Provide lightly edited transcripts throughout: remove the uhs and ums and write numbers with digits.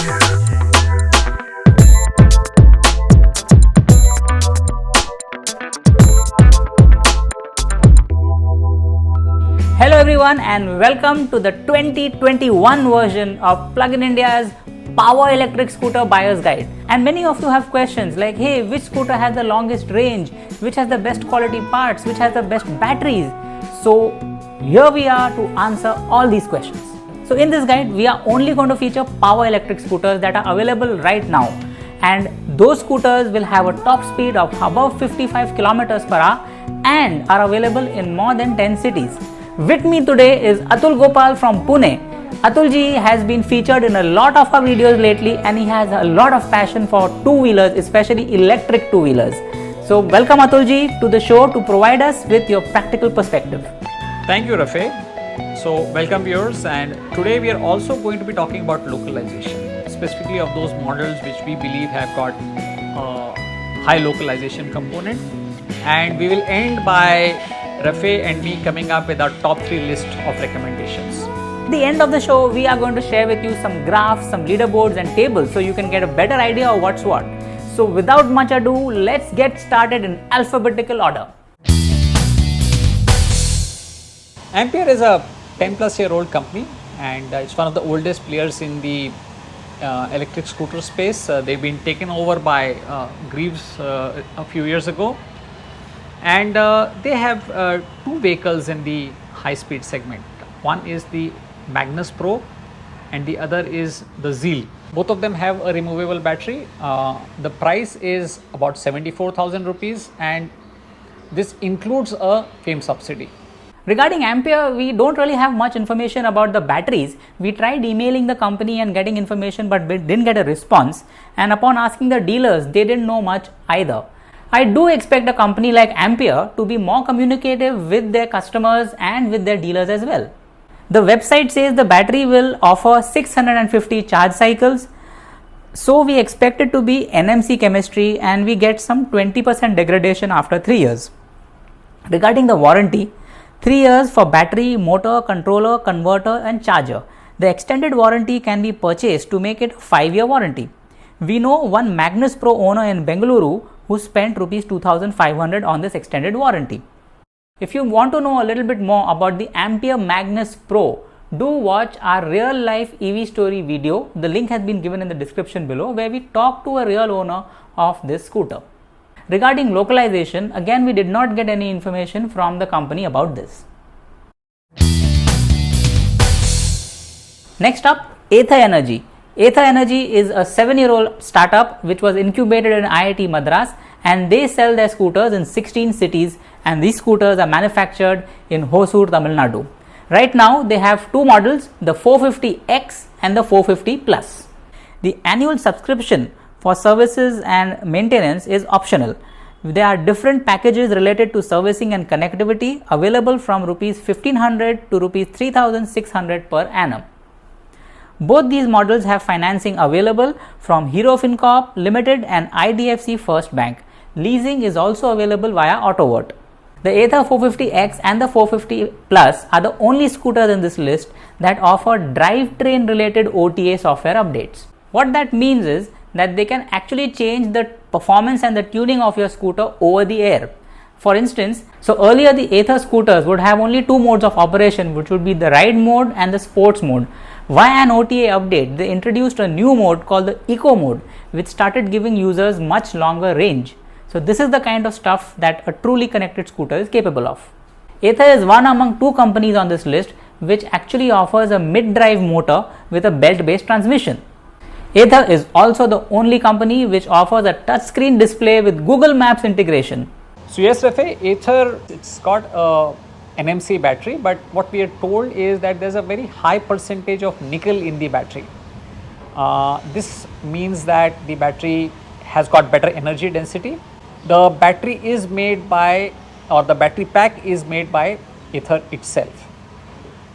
Hello everyone and welcome to the 2021 version of Plug in India's Power Electric Scooter Buyer's Guide. And many of you have questions like, hey, which scooter has the longest range, which has the best quality parts, which has the best batteries. So here we are to answer all these questions. So in this guide, we are only going to feature power electric scooters that are available right now. And those scooters will have a top speed of above 55 kilometers per hour and are available in more than 10 cities. With me today is Atul Gopal from Pune. Atul ji has been featured in a lot of our videos lately and he has a lot of passion for two-wheelers, especially electric two-wheelers. So welcome Atul ji to the show to provide us with your practical perspective. Thank you, Rafe. So welcome viewers, and today we are also going to be talking about localization, specifically of those models which we believe have got high localization component, and we will end by Rafe and me coming up with our top 3 list of recommendations. At the end of the show, we are going to share with you some graphs, some leaderboards and tables so you can get a better idea of what's what. So without much ado, let's get started in alphabetical order. Ampere is a 10 plus year old company, and it's one of the oldest players in the electric scooter space. They've been taken over by Greaves a few years ago. And they have 2 vehicles in the high speed segment. One is the Magnus Pro and the other is the Zeal. Both of them have a removable battery. The price is about 74,000 rupees and this includes a FAME subsidy. Regarding Ampere, we don't really have much information about the batteries. We tried emailing the company and getting information but we didn't get a response, and upon asking the dealers, they didn't know much either. I do expect a company like Ampere to be more communicative with their customers and with their dealers as well. The website says the battery will offer 650 charge cycles. So we expect it to be NMC chemistry and we get some 20% degradation after 3 years. Regarding the warranty, 3 years for battery, motor, controller, converter and charger. The extended warranty can be purchased to make it a 5-year warranty. We know one Magnus Pro owner in Bengaluru who spent Rs 2,500 on this extended warranty. If you want to know a little bit more about the Ampere Magnus Pro, do watch our real life EV story video. The link has been given in the description below, where we talk to a real owner of this scooter. Regarding localization, again we did not get any information from the company about this. Next up, Ather Energy. Ather Energy is a 7-year-old startup which was incubated in IIT Madras, and they sell their scooters in 16 cities, and these scooters are manufactured in Hosur, Tamil Nadu. Right now they have 2 models, the 450X and the 450 Plus. The annual subscription for services and maintenance is optional. There are different packages related to servicing and connectivity available from Rs 1,500 to Rs 3,600 per annum. Both these models have financing available from Hero FinCorp Limited and IDFC First Bank. Leasing is also available via AutoVert. The Ather 450X and the 450 Plus are the only scooters in this list that offer drivetrain related OTA software updates. What that means is that they can actually change the performance and the tuning of your scooter over the air. For instance, so earlier the Ather scooters would have only 2 modes of operation, which would be the ride mode and the sports mode. Via an OTA update, they introduced a new mode called the Eco mode, which started giving users much longer range. So this is the kind of stuff that a truly connected scooter is capable of. Ather is one among 2 companies on this list which actually offers a mid-drive motor with a belt-based transmission. Ather is also the only company which offers a touchscreen display with Google Maps integration. So yes, Rafe, Ather, it's got a NMC battery, but what we are told is that there's a very high percentage of nickel in the battery. This means that the battery has got better energy density. The battery is made by, or the battery pack is made by Ather itself.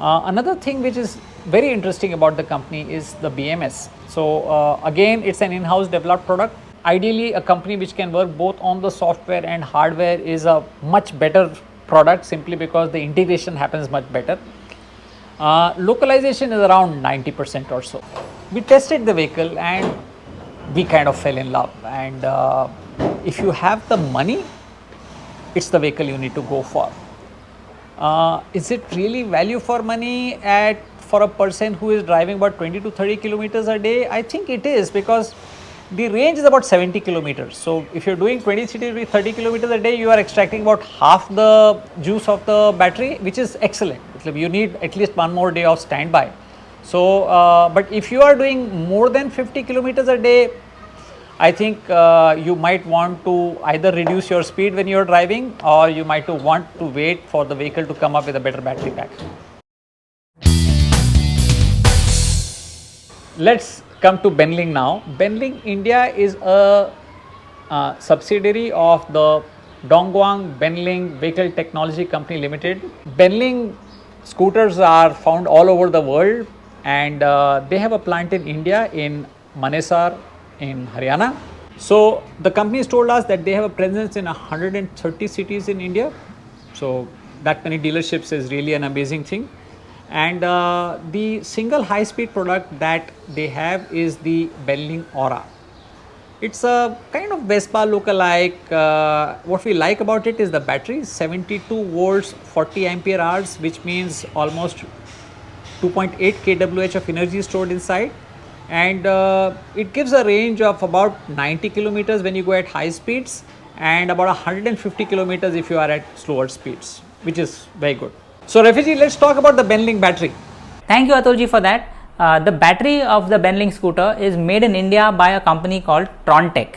Another thing which is very interesting about the company is the BMS. So again, it's an in-house developed product. Ideally, a company which can work both on the software and hardware is a much better product, simply because the integration happens much better. Localization is around 90% or so. We tested the vehicle and we kind of fell in love. And if you have the money, it's the vehicle you need to go for. Is it really value for money for a person who is driving about 20 to 30 kilometers a day? I think it is, because the range is about 70 kilometers. So if you're doing 20 to 30 kilometers a day, you are extracting about half the juice of the battery, which is excellent. You need at least one more day of standby. So, but if you are doing more than 50 kilometers a day, I think you might want to either reduce your speed when you are driving, or you might want to wait for the vehicle to come up with a better battery pack. Let's come to Benling now. Benling India is a subsidiary of the Dongguan Benling Vehicle Technology Company Limited. Benling scooters are found all over the world, and they have a plant in India, in Manesar in Haryana. So the company has told us that they have a presence in 130 cities in India. So that many dealerships is really an amazing thing. And the single high speed product that they have is the Benling Aura. It's a kind of Vespa lookalike. What we like about it is the battery, 72 volts, 40 ampere hours, which means almost 2.8 kWh of energy stored inside. And it gives a range of about 90 kilometers when you go at high speeds, and about 150 kilometers if you are at slower speeds, which is very good. So Refiji, let's talk about the Benling battery. Thank you, Atulji, for that. The battery of the Benling scooter is made in India by a company called Trontech.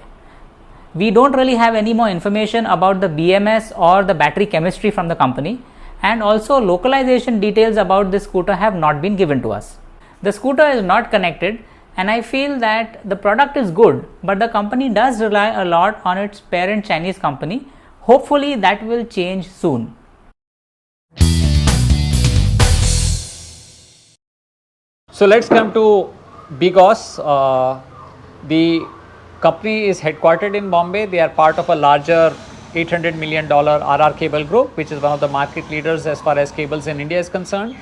We don't really have any more information about the BMS or the battery chemistry from the company, and also localization details about this scooter have not been given to us. The scooter is not connected, and I feel that the product is good, but the company does rely a lot on its parent Chinese company. Hopefully that will change soon. So let's come to Bigos. The company is headquartered in Bombay. They are part of a larger $800 million RR Cable Group, which is one of the market leaders as far as cables in India is concerned.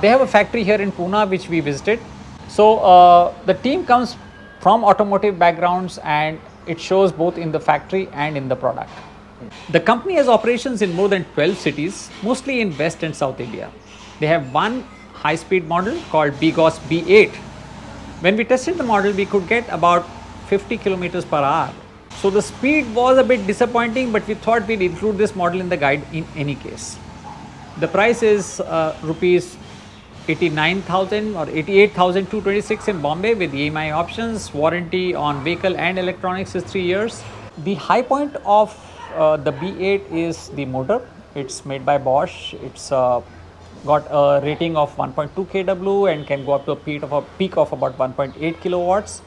They have a factory here in Pune, which we visited. So the team comes from automotive backgrounds, and it shows both in the factory and in the product. The company has operations in more than 12 cities, mostly in West and South India. They have one high-speed model called Bigos B8. When we tested the model, we could get about 50 kilometers per hour. So the speed was a bit disappointing, but we thought we'd include this model in the guide in any case. The price is rupees 89,000 or 88,226 in Bombay with EMI options. Warranty on vehicle and electronics is 3 years. The high point of the B8 is the motor. It's made by Bosch. It's got a rating of 1.2 kW and can go up to a peak of about 1.8 kilowatts.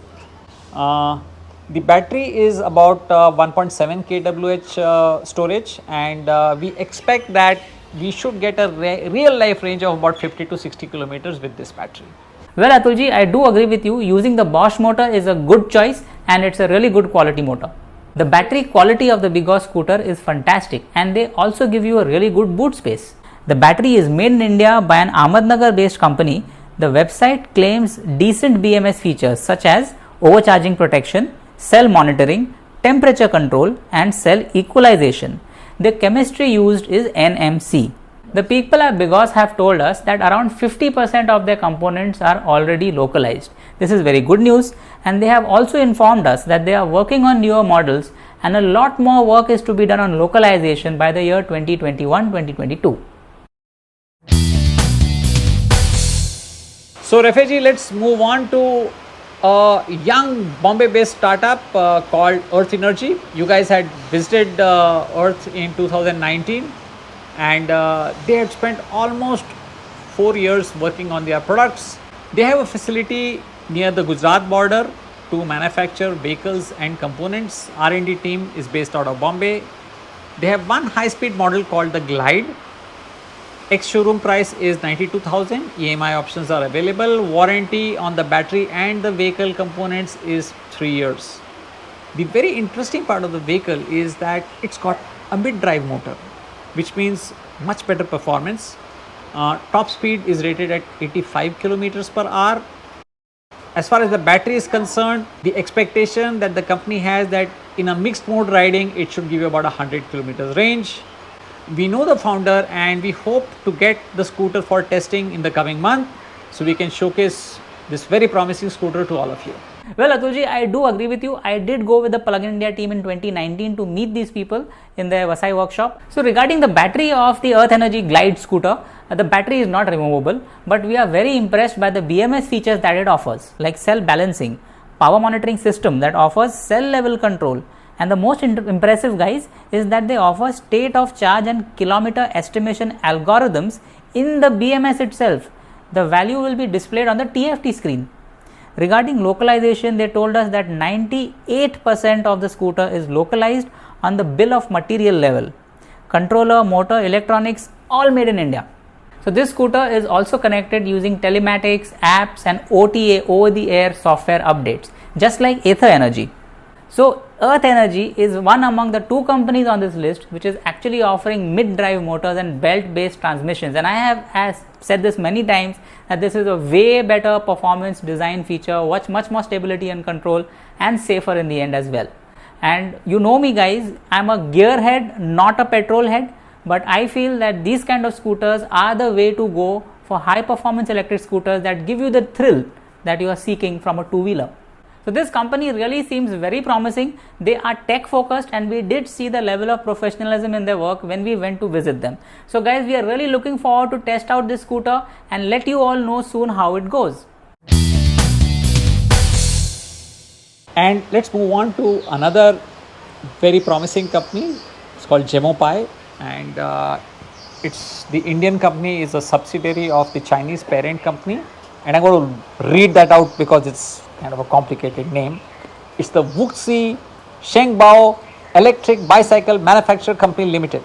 The battery is about 1.7 kWh storage, and we expect that we should get a real life range of about 50 to 60 kilometers with this battery. Well, Atulji, I do agree with you. Using the Bosch motor is a good choice, and it's a really good quality motor. The battery quality of the Bigos scooter is fantastic, and they also give you a really good boot space. The battery is made in India by an Ahmednagar based company. The website claims decent BMS features such as overcharging protection, cell monitoring, temperature control, and cell equalization. The chemistry used is NMC. The people at Bigos have told us that around 50% of their components are already localized. This is very good news, and they have also informed us that they are working on newer models, and a lot more work is to be done on localization by the year 2021-2022. So Refiji, let's move on to a young Bombay-based startup called Earth Energy. You guys had visited Earth in 2019, and they had spent almost 4 years working on their products. They have a facility near the Gujarat border to manufacture vehicles and components. R&D team is based out of Bombay. They have one high-speed model called the Glide. Ex-showroom price is 92,000. EMI options are available. Warranty on the battery and the vehicle components is 3 years. The very interesting part of the vehicle is that it's got a mid-drive motor, which means much better performance. Top speed is rated at 85 kilometers per hour. As far as the battery is concerned, the expectation that the company has that in a mixed mode riding, it should give you about 100 kilometers range. We know the founder and we hope to get the scooter for testing in the coming month, so we can showcase this very promising scooter to all of you. Well, Atulji, I do agree with you. I did go with the Plug in India team in 2019 to meet these people in their Vasai workshop. So regarding the battery of the Earth Energy Glide scooter, the battery is not removable, but we are very impressed by the BMS features that it offers, like cell balancing, power monitoring system that offers cell level control, and the most impressive, guys, is that they offer state of charge and kilometer estimation algorithms in the BMS itself. The value will be displayed on the TFT screen. Regarding localization, they told us that 98% of the scooter is localized on the bill of material level. Controller, motor, electronics, all made in India. So this scooter is also connected using telematics, apps and OTA, over the air software updates, just like Ather Energy. So Earth Energy is one among the two companies on this list which is actually offering mid-drive motors and belt-based transmissions, and I have said this many times that this is a way better performance design feature, much more stability and control, and safer in the end as well. And you know me, guys, I'm a gearhead, not a petrol head, but I feel that these kind of scooters are the way to go for high performance electric scooters that give you the thrill that you are seeking from a two-wheeler. So this company really seems very promising. They are tech focused, and we did see the level of professionalism in their work when we went to visit them. So guys, we are really looking forward to test out this scooter and let you all know soon how it goes. And let's move on to another very promising company. It's called Gemopai, and it's the Indian company is a subsidiary of the Chinese parent company. And I'm going to read that out because it's kind of a complicated name. It's the Wuxi Shengbao Electric Bicycle Manufacturer Company Limited.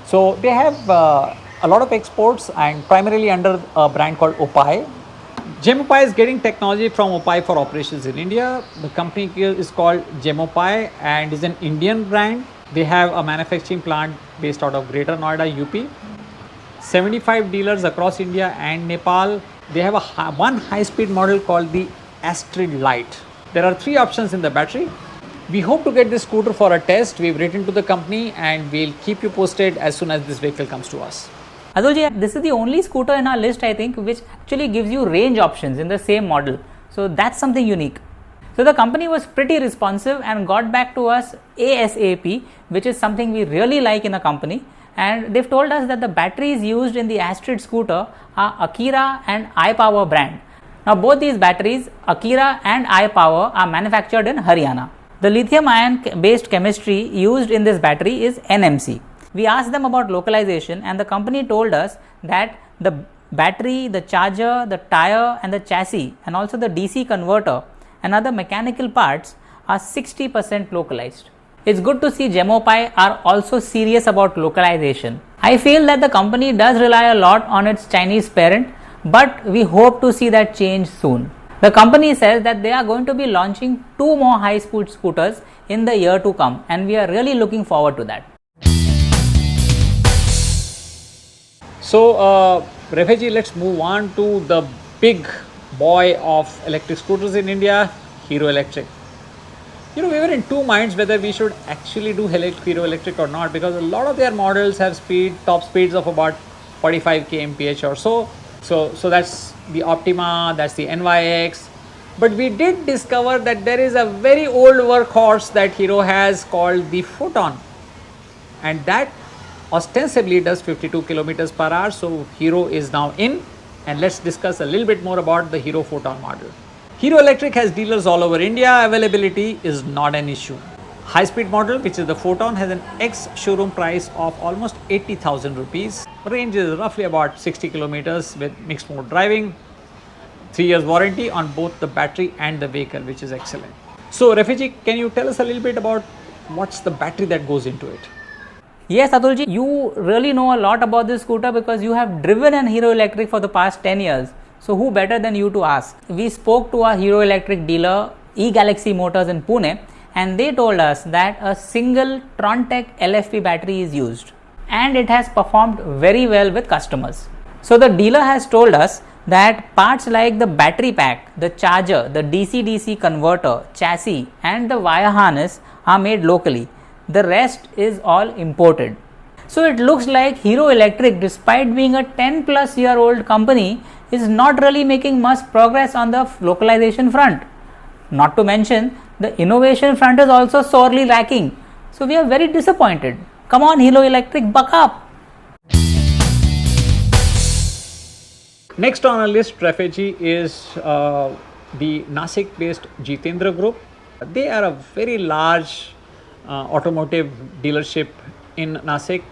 So they have a lot of exports and primarily under a brand called Opai. Gemopai is getting technology from Opai for operations in India. The company is called Gemopai and is an Indian brand. They have a manufacturing plant based out of Greater Noida, UP. 75 dealers across India and Nepal. They have one high-speed model called the Astrid Lite. There are 3 options in the battery. We hope to get this scooter for a test. We've written to the company and we'll keep you posted as soon as this vehicle comes to us. Atulji, this is the only scooter in our list, I think, which actually gives you range options in the same model. So that's something unique. So the company was pretty responsive and got back to us ASAP, which is something we really like in a company. And they've told us that the batteries used in the Astrid scooter are Akira and iPower brand. Now both these batteries, Akira and iPower, are manufactured in Haryana. The lithium ion based chemistry used in this battery is NMC. We asked them about localization and the company told us that the battery, the charger, the tire and the chassis and also the DC converter and other mechanical parts are 60% localized. It's good to see Gemopai are also serious about localization. I feel that the company does rely a lot on its Chinese parent, but we hope to see that change soon. The company says that they are going to be launching 2 more high-speed scooters in the year to come, and we are really looking forward to that. So, Refeji, let's move on to the big boy of electric scooters in India, Hero Electric. You know, we were in 2 minds whether we should actually do Hero Electric or not, because a lot of their models have top speeds of about 45 kmph or so. So that's the Optima, that's the NYX. But we did discover that there is a very old workhorse that Hero has called the Photon, and that ostensibly does 52 kilometers per hour. So Hero is now in, and let's discuss a little bit more about the Hero Photon model. Hero Electric has dealers all over India. Availability is not an issue. High-speed model, which is the Photon, has an ex-showroom price of almost 80,000 rupees. Range is roughly about 60 kilometers with mixed mode driving. 3 years warranty on both the battery and the vehicle, which is excellent. So, Refeji, can you tell us a little bit about what's the battery that goes into it? Yes, Atulji, you really know a lot about this scooter because you have driven an Hero Electric for the past 10 years. So who better than you to ask? We spoke to our Hero Electric dealer, eGalaxy Motors in Pune, and they told us that a single Trontec LFP battery is used and it has performed very well with customers. So the dealer has told us that parts like the battery pack, the charger, the DC-DC converter, chassis and the wire harness are made locally. The rest is all imported. So it looks like Hero Electric, despite being a 10 plus year old company, is not really making much progress on the localization front. Not to mention, the innovation front is also sorely lacking. So we are very disappointed. Come on Hero Electric, buck up! Next on our list, Refugee, is the Nasik based Jitendra Group. They are a very large automotive dealership in Nasik.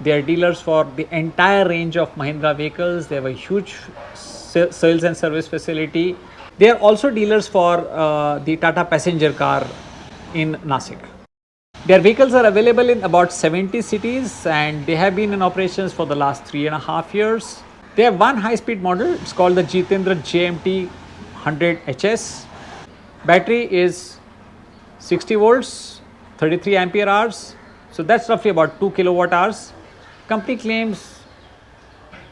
They are dealers for the entire range of Mahindra vehicles. They have a huge sales and service facility. They are also dealers for the Tata passenger car in Nasik. Their vehicles are available in about 70 cities and they have been in operations for the last 3.5 years. They have one high-speed model. It's called the Jitendra JMT 100HS. Battery is 60 volts, 33 ampere hours. So that's roughly about 2 kilowatt hours. Company claims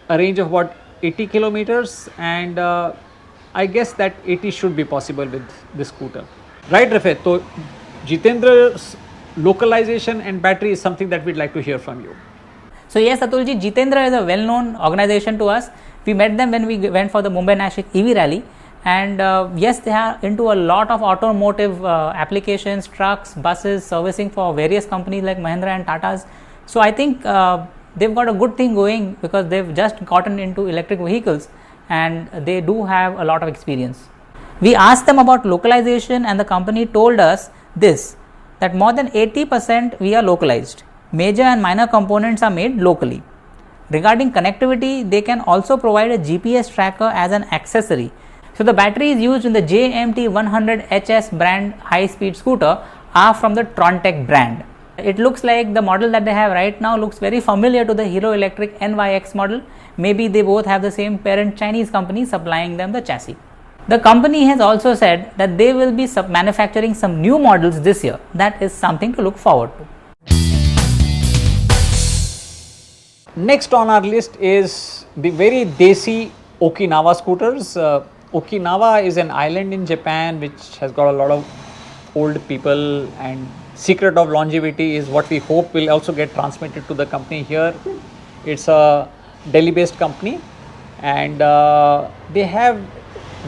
a range of about 80 kilometers and I guess that 80 should be possible with this scooter. Right, Rafet? So Jitendra's localization and battery is something that we'd like to hear from you. So yes, Atulji, Jitendra is a well-known organization to us. We met them when we went for the Mumbai Nashik EV rally, and yes, they are into a lot of automotive applications, trucks, buses, servicing for various companies like Mahindra and Tata's. So I think they've got a good thing going because they've just gotten into electric vehicles and they do have a lot of experience. We asked them about localization and the company told us this, that more than 80% we are localized. Major and minor components are made locally. Regarding connectivity, they can also provide a GPS tracker as an accessory. So the batteries used in the JMT 100HS brand high-speed scooter are from the Trontec brand. It looks like the model that they have right now looks very familiar to the Hero Electric NYX model. Maybe they both have the same parent Chinese company supplying them the chassis. The company has also said that they will be manufacturing some new models this year. That is something to look forward to. Next on our list is the very desi Okinawa scooters. Okinawa is an island in Japan which has got a lot of old people, and secret of longevity is what we hope will also get transmitted to the company here. It's a Delhi based company and they have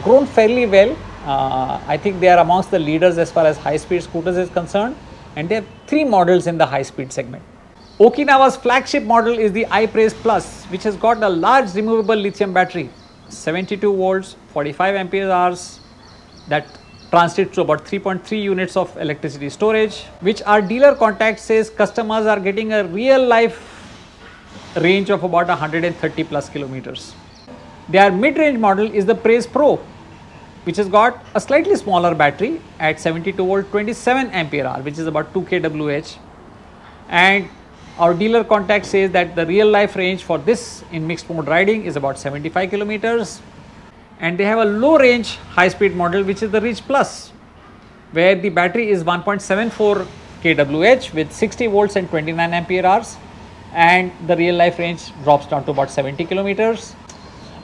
grown fairly well. I think they are amongst the leaders as far as high speed scooters is concerned, and they have 3 models in the high speed segment. Okinawa's flagship model is the iPraise Plus, which has got a large removable lithium battery, 72 volts, 45 ampere hours, that translates to about 3.3 units of electricity storage, which our dealer contact says customers are getting a real life range of about 130 plus kilometers. Their mid-range model is the Praise Pro, which has got a slightly smaller battery at 72 volt, 27 ampere hour, which is about 2 kWh, and our dealer contact says that the real life range for this in mixed mode riding is about 75 kilometers. And they have a low range high speed model which is the Reach Plus, where the battery is 1.74 kWh with 60 volts and 29 ampere hours, and the real life range drops down to about 70 kilometers.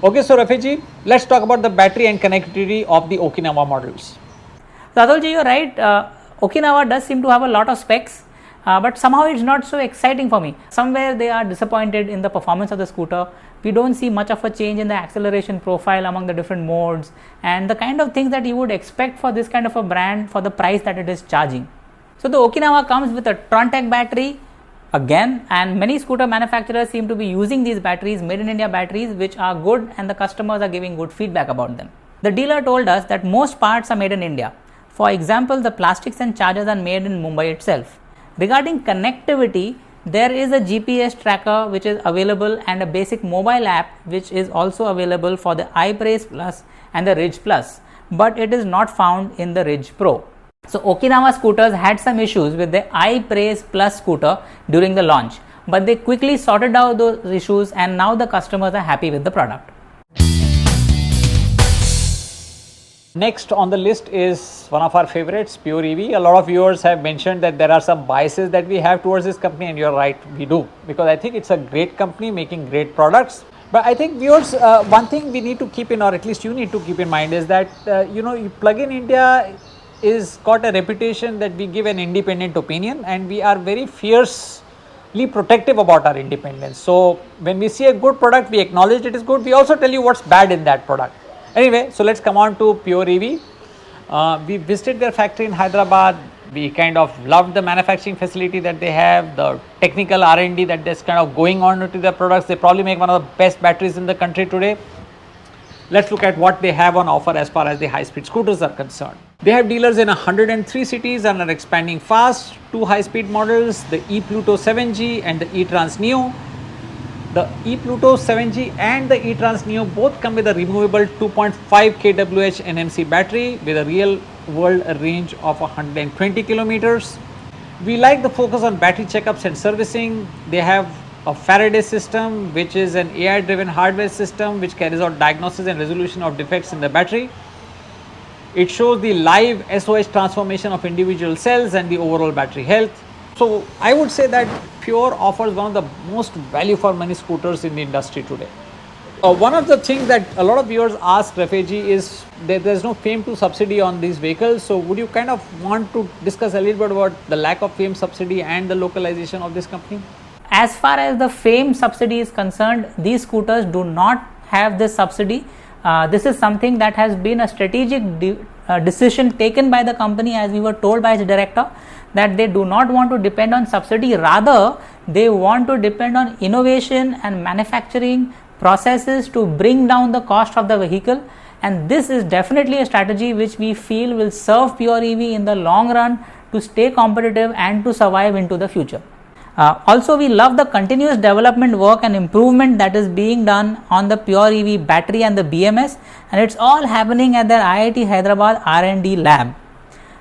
Okay, so Rafiji, let's talk about the battery and connectivity of the Okinawa models. Sadolji, you're right. Okinawa does seem to have a lot of specs. But somehow it's not so exciting for me. Somewhere they are disappointed in the performance of the scooter. We don't see much of a change in the acceleration profile among the different modes and the kind of things that you would expect for this kind of a brand for the price that it is charging. So the Okinawa comes with a Trontec battery again, and many scooter manufacturers seem to be using these batteries, made in India batteries, which are good and the customers are giving good feedback about them. The dealer told us that most parts are made in India. For example, the plastics and chargers are made in Mumbai itself. Regarding connectivity, there is a GPS tracker which is available and a basic mobile app which is also available for the iPraise Plus and the Ridge Plus, but it is not found in the Ridge Pro. So Okinawa scooters had some issues with the iPraise Plus scooter during the launch, but they quickly sorted out those issues and now the customers are happy with the product. Next on the list is one of our favorites, Pure EV. A lot of viewers have mentioned that there are some biases that we have towards this company, and you're right, we do, because I think it's a great company making great products. But I think viewers, one thing we need to keep in, or at least you need to keep in mind, is that Plug-in India is got a reputation that we give an independent opinion, and we are very fiercely protective about our independence. So when we see a good product, we acknowledge it is good. We also tell you what's bad in that product. Anyway, so let's come on to Pure EV. We visited their factory in Hyderabad. We kind of loved the manufacturing facility that they have, the technical R&D that is kind of going on to their products. They probably make one of the best batteries in the country today. Let's look at what they have on offer as far as the high-speed scooters are concerned. They have dealers in 103 cities and are expanding fast. Two high-speed models, the ePluto 7G and the eTrans Neo. The ePluto 7G and the eTrans Neo both come with a removable 2.5 kWh NMC battery with a real world range of 120 kilometers. We like the focus on battery checkups and servicing. They have a Faraday system, which is an AI driven hardware system which carries out diagnosis and resolution of defects in the battery. It shows the live SOH transformation of individual cells and the overall battery health. So I would say that Pure offers one of the most value for money scooters in the industry today. One of the things that a lot of viewers ask Rafiq is that there is no FAME 2 subsidy on these vehicles. So would you kind of want to discuss a little bit about the lack of FAME subsidy and the localization of this company? As far as the FAME subsidy is concerned, these scooters do not have this subsidy. This is something that has been a strategic decision taken by the company, as we were told by its director, that they do not want to depend on subsidy. Rather, they want to depend on innovation and manufacturing processes to bring down the cost of the vehicle. And this is definitely a strategy which we feel will serve Pure EV in the long run to stay competitive and to survive into the future. Also, we love the continuous development work and improvement that is being done on the Pure EV battery and the BMS, and it's all happening at their IIT Hyderabad R&D lab.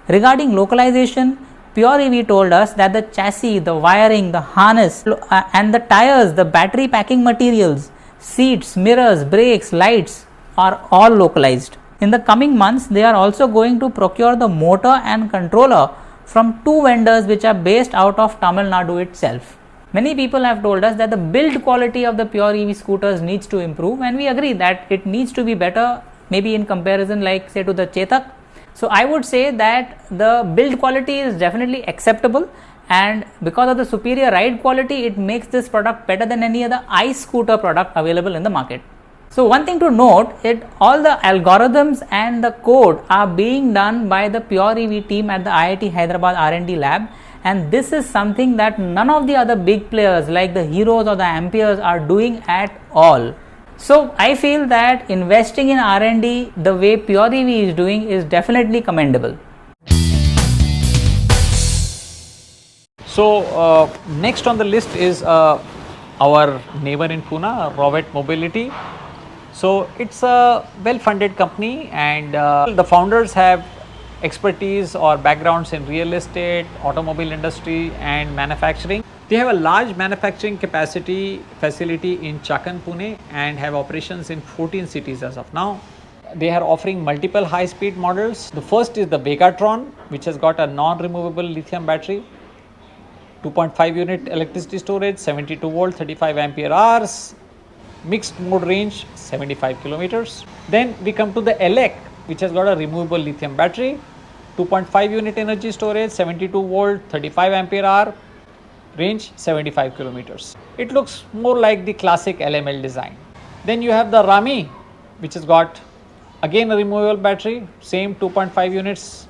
Regarding localization, Pure EV told us that the chassis, the wiring, the harness and the tires, the battery packing materials, seats, mirrors, brakes, lights are all localized. In the coming months, they are also going to procure the motor and controller from two vendors which are based out of Tamil Nadu itself. Many people have told us that the build quality of the Pure EV scooters needs to improve, and we agree that it needs to be better, maybe in comparison like say to the Chetak. So I would say that the build quality is definitely acceptable, and because of the superior ride quality, it makes this product better than any other ICE scooter product available in the market. So one thing to note is all the algorithms and the code are being done by the Pure EV team at the IIT Hyderabad R&D lab, and this is something that none of the other big players like the Heros or the Amperes are doing at all. So I feel that investing in R&D the way Pure EV is doing is definitely commendable. So next on the list is our neighbor in Pune, Rowett Mobility. So it's a well-funded company, and the founders have expertise or backgrounds in real estate, automobile industry and manufacturing. They have a large manufacturing capacity facility in Chakan, Pune, and have operations in 14 cities as of now. They are offering multiple high-speed models. The first is the Vegatron, which has got a non-removable lithium battery, 2.5 unit electricity storage, 72 volt, 35 ampere hours, mixed mode range 75 kilometers. Then we come to the Elec, which has got a removable lithium battery, 2.5 unit energy storage, 72 volt, 35 ampere hour, range 75 kilometers. It looks more like the classic LML design. Then you have the Rami, which has got again a removable battery, same 2.5 units,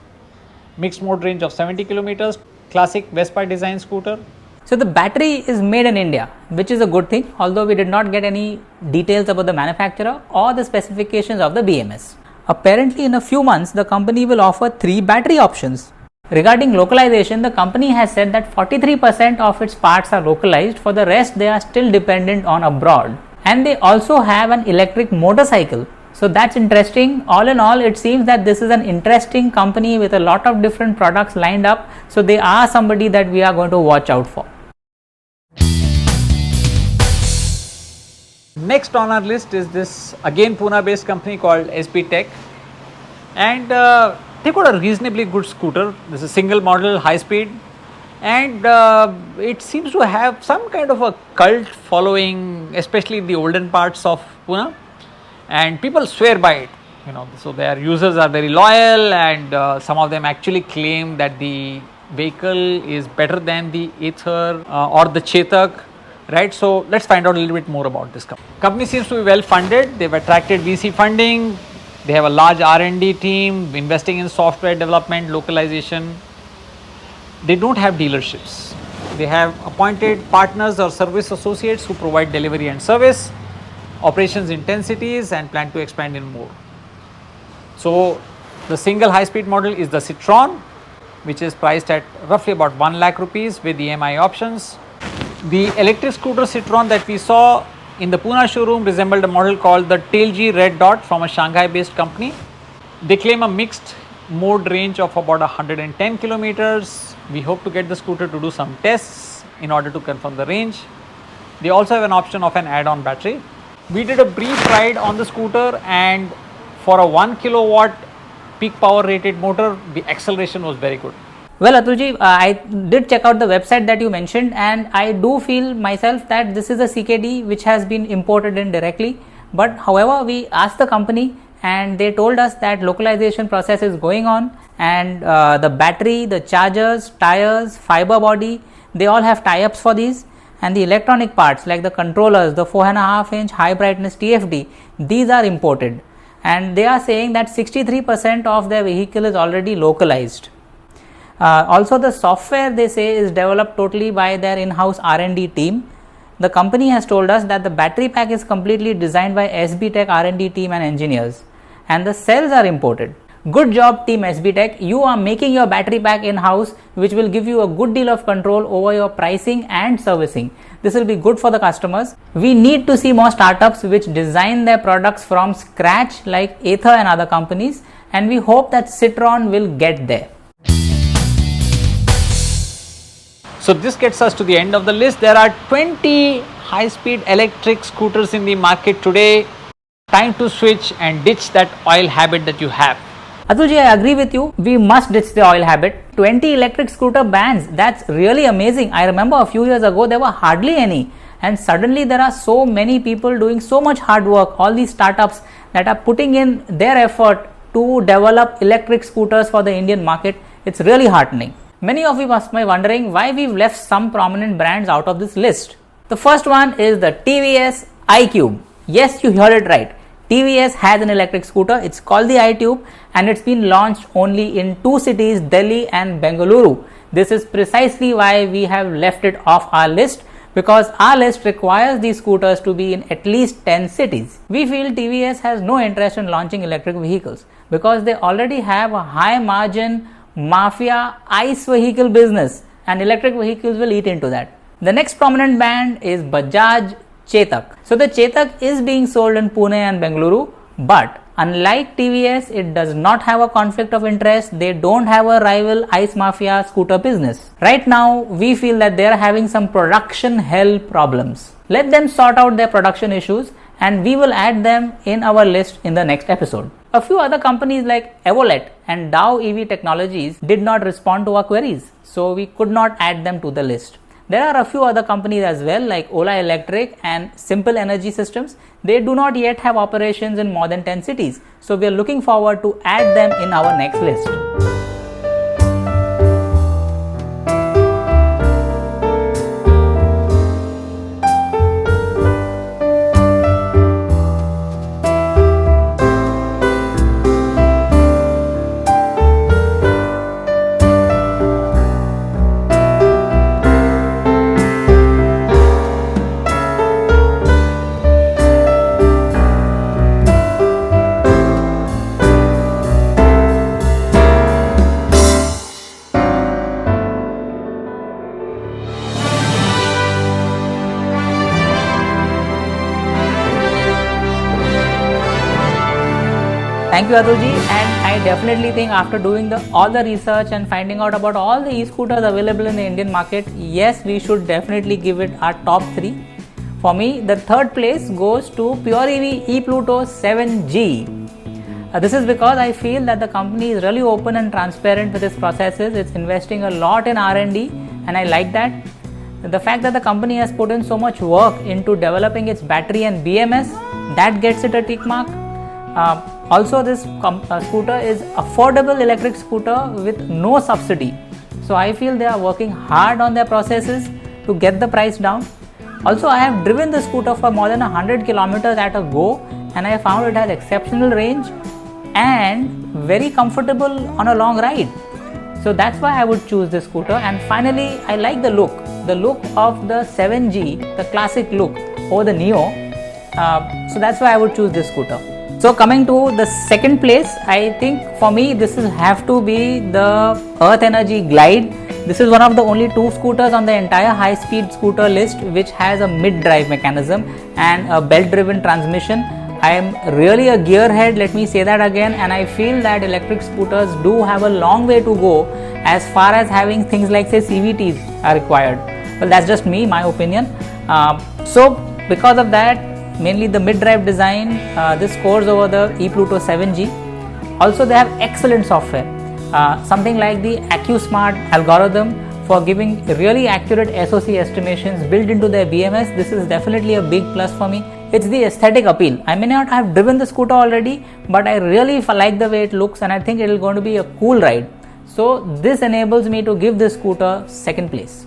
mixed mode range of 70 kilometers, classic Vespa design scooter. So the battery is made in India, which is a good thing, although we did not get any details about the manufacturer or the specifications of the BMS. Apparently in a few months, the company will offer 3 battery options. Regarding localization, the company has said that 43% of its parts are localized, for the rest they are still dependent on abroad. And they also have an electric motorcycle. So that's interesting. All in all, it seems that this is an interesting company with a lot of different products lined up. So they are somebody that we are going to watch out for. Next on our list is this again Pune based company called SP Tech, and they've got a reasonably good scooter. This is a single model high speed, and it seems to have some kind of a cult following, especially in the olden parts of Pune, and people swear by it, you know. So their users are very loyal, and some of them actually claim that the vehicle is better than the Ather or the Chetak, right? So let's find out a little bit more about this company. Company seems to be well funded. They've attracted VC funding. They have a large R&D team investing in software development, localization. They don't have dealerships. They have appointed partners or service associates who provide delivery and service, operations intensities, and plan to expand in more. So the single high-speed model is the Citron, which is priced at roughly about 1 lakh rupees with EMI options. The electric scooter Citron that we saw in the Pune showroom resembled a model called the Tailg Red Dot from a Shanghai-based company. They claim a mixed mode range of about 110 kilometers. We hope to get the scooter to do some tests in order to confirm the range. They also have an option of an add-on battery. We did a brief ride on the scooter, and for a 1 kilowatt peak power rated motor, the acceleration was very good. Well, Atulji, I did check out the website that you mentioned, and I do feel myself that this is a CKD which has been imported in directly. But however, we asked the company and they told us that localization process is going on, and the battery, the chargers, tires, fiber body, they all have tie-ups for these, and the electronic parts like the controllers, the 4.5 inch high brightness TFT, these are imported, and they are saying that 63% of their vehicle is already localized. Also, the software they say is developed totally by their in-house R&D team. The company has told us that the battery pack is completely designed by SB Tech R&D team and engineers, and the cells are imported. Good job, team SB Tech. You are making your battery pack in-house, which will give you a good deal of control over your pricing and servicing. This will be good for the customers. We need to see more startups which design their products from scratch like Ather and other companies, and we hope that Citron will get there. So this gets us to the end of the list. There are 20 high-speed electric scooters in the market today. Time to switch and ditch that oil habit that you have. Atulji, I agree with you. We must ditch the oil habit. 20 electric scooter bans. That's really amazing. I remember a few years ago there were hardly any, and suddenly there are so many people doing so much hard work. All these startups that are putting in their effort to develop electric scooters for the Indian market. It's really heartening. Many of you must be wondering why we've left some prominent brands out of this list. The first one is the TVS iQube. Yes, you heard it right. TVS has an electric scooter. It's called the iQube, and it's been launched only in 2 cities, Delhi and Bengaluru. This is precisely why we have left it off our list, because our list requires these scooters to be in at least 10 cities. We feel TVS has no interest in launching electric vehicles because they already have a high margin mafia ICE vehicle business, and electric vehicles will eat into that. The next prominent brand is Bajaj Chetak. So the Chetak is being sold in Pune and Bengaluru, but unlike TVS, it does not have a conflict of interest. They don't have a rival ICE mafia scooter business. Right now, we feel that they are having some production hell problems. Let them sort out their production issues, and we will add them in our list in the next episode. A few other companies like Evolet and Dow EV Technologies did not respond to our queries, so we could not add them to the list. There are a few other companies as well like Ola Electric and Simple Energy Systems. They do not yet have operations in more than 10 cities, so we are looking forward to add them in our next list. Thank you, Atulji, and I definitely think after doing all the research and finding out about all the e-scooters available in the Indian market, yes, we should definitely give it our top 3. For me, the third place goes to Pure EV ePluto 7G. This is because I feel that the company is really open and transparent with its processes. It's investing a lot in R&D, and I like that. The fact that the company has put in so much work into developing its battery and BMS, that gets it a tick mark. Also, this scooter is affordable electric scooter with no subsidy. So I feel they are working hard on their processes to get the price down. Also, I have driven the scooter for more than 100 kilometers at a go, and I found it has exceptional range and very comfortable on a long ride. So that's why I would choose this scooter. And finally, I like the look of the 7G, the classic look over the Neo. So that's why I would choose this scooter. So coming to the second place, I think for me this will have to be the Earth Energy Glide. This is one of the only two scooters on the entire high speed scooter list which has a mid-drive mechanism and a belt-driven transmission. I am really a gearhead, let me say that again, and I feel that electric scooters do have a long way to go as far as having things like say CVTs are required. Well, that's just me, my opinion. So because of that, mainly the mid-drive design, this scores over the ePluto 7G. Also, they have excellent software, something like the AccuSmart algorithm for giving really accurate SOC estimations built into their BMS. This is definitely a big plus for me. It's the aesthetic appeal. I may not have driven the scooter already, but I really like the way it looks, and I think it is going to be a cool ride. So this enables me to give this scooter second place.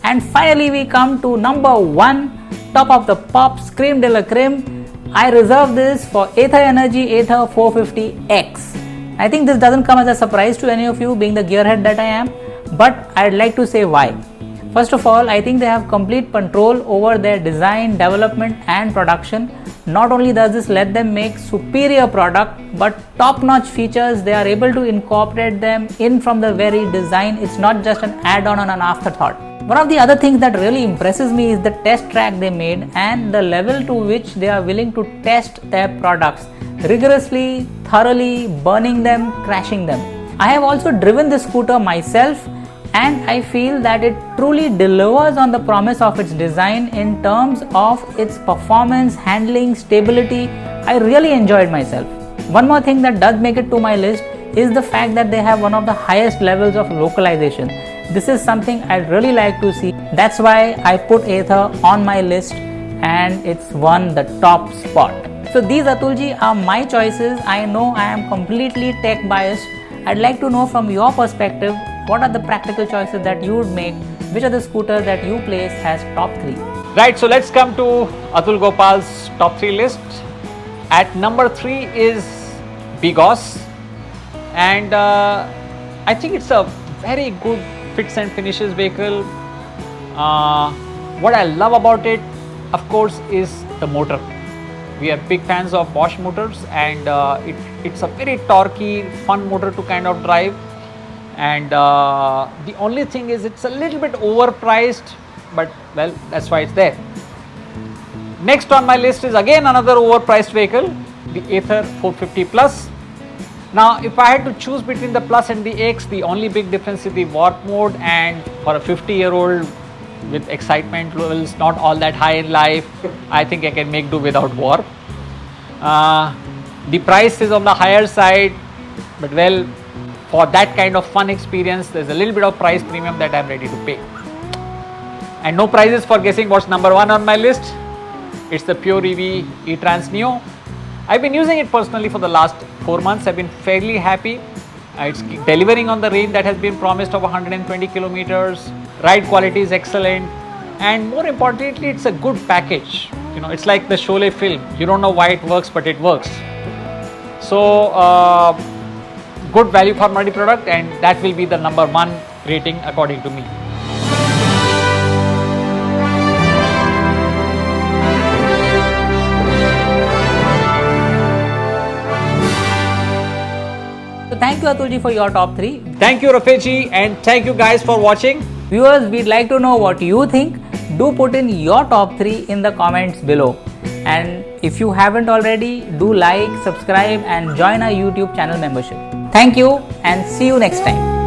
And finally, we come to number 1, top of the pops, creme de la creme. I reserve this for Ather Energy Ather 450X. I think this doesn't come as a surprise to any of you, being the gearhead that I am, but I'd like to say why. First of all, I think they have complete control over their design, development and production. Not only does this let them make superior product, but top-notch features, they are able to incorporate them in from the very design. It's not just an add-on on an afterthought. One of the other things that really impresses me is the test track they made and the level to which they are willing to test their products rigorously, thoroughly, burning them, crashing them. I have also driven this scooter myself, and I feel that it truly delivers on the promise of its design in terms of its performance, handling, stability. I really enjoyed myself. One more thing that does make it to my list is the fact that they have one of the highest levels of localization. This is something I'd really like to see. That's why I put Ather on my list and it's won the top spot. So these, Atulji, are my choices. I know I am completely tech biased. I'd like to know from your perspective, what are the practical choices that you would make? Which are the scooters that you place as top 3? Right, so let's come to Atul Gopal's top 3 list. At number 3 is Bigos, and I think it's a very good fits and finishes vehicle. What I love about it, of course, is the motor. We are big fans of Bosch motors, and it's a very torquey, fun motor to kind of drive. And the only thing is it's a little bit overpriced, but well, that's why it's there. Next on my list is again another overpriced vehicle, the Ather 450 Plus. Now, if I had to choose between the Plus and the X, the only big difference is the warp mode, and for a 50-year-old with excitement levels not all that high in life, I think I can make do without warp. The price is on the higher side, but well, for that kind of fun experience, there's a little bit of price premium that I'm ready to pay. And no prizes for guessing what's number 1 on my list. It's the Pure EV e-Trans Neo. I've been using it personally for the last 4 months. I've been fairly happy. It's delivering on the range that has been promised of 120 kilometers. Ride quality is excellent, and more importantly, it's a good package. You know, it's like the Sholay film. You don't know why it works, but it works. So good value for money product, and that will be the number 1 rating according to me. So thank you, Atulji, for your top 3. Thank you, Rafeji, and thank you guys for watching. Viewers, we'd like to know what you think. Do put in your top 3 in the comments below. And if you haven't already, do like, subscribe and join our YouTube channel membership. Thank you and see you next time.